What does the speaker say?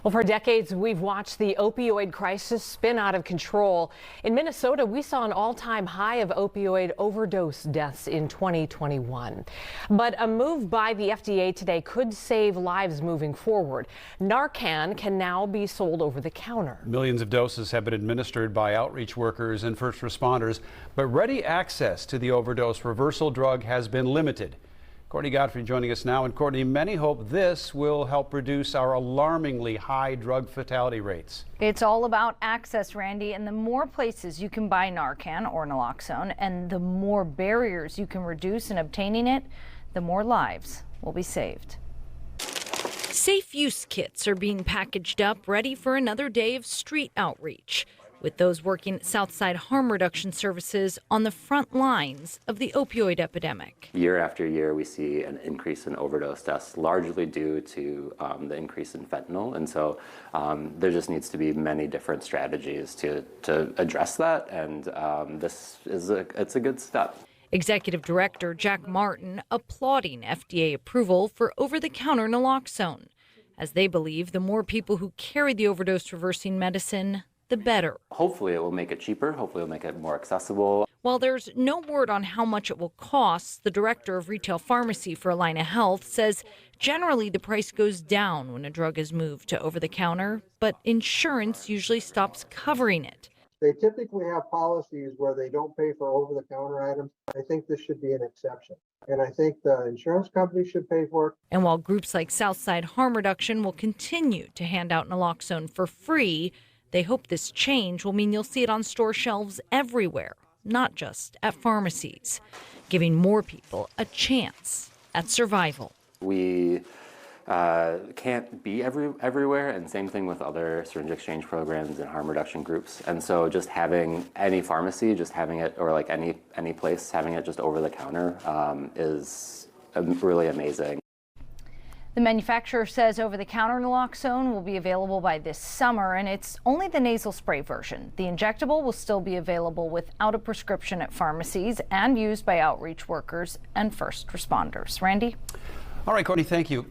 Well, for decades, we've watched the opioid crisis spin out of control. In Minnesota, we saw an all-time high of opioid overdose deaths in 2021. But a move by the FDA today could save lives moving forward. Narcan can now be sold over the counter. Millions of doses have been administered by outreach workers and first responders, but ready access to the overdose reversal drug has been limited. Courtney Godfrey joining us now. And Courtney, many hope this will help reduce our alarmingly high drug fatality rates. It's all about access, Randy, and the more places you can buy Narcan or naloxone and the more barriers you can reduce in obtaining it, the more lives will be saved. Safe use kits are being packaged up, ready for another day of street outreach, with those working at Southside Harm Reduction Services on the front lines of the opioid epidemic. Year after year, we see an increase in overdose deaths, largely due to the increase in fentanyl. And so there just needs to be many different strategies to address that. And it's a good step. Executive Director Jack Martin applauding FDA approval for over-the-counter naloxone, as they believe the more people who carry the overdose reversing medicine, the better. Hopefully it will make it cheaper. Hopefully it'll make it more accessible. While there's no word on how much it will cost, the director of retail pharmacy for Allina Health says generally the price goes down when a drug is moved to over-the-counter, but insurance usually stops covering it. They typically have policies where they don't pay for over-the-counter items. I think this should be an exception. And I think the insurance company should pay for it. And while groups like Southside Harm Reduction will continue to hand out naloxone for free, they hope this change will mean you'll see it on store shelves everywhere, not just at pharmacies, giving more people a chance at survival. We can't be everywhere, and same thing with other syringe exchange programs and harm reduction groups. And so just having any pharmacy, just having it, or like any place having it just over the counter is really amazing. The manufacturer says over-the-counter naloxone will be available by this summer, and it's only the nasal spray version. The injectable will still be available without a prescription at pharmacies and used by outreach workers and first responders. Randy? All right, Courtney, thank you.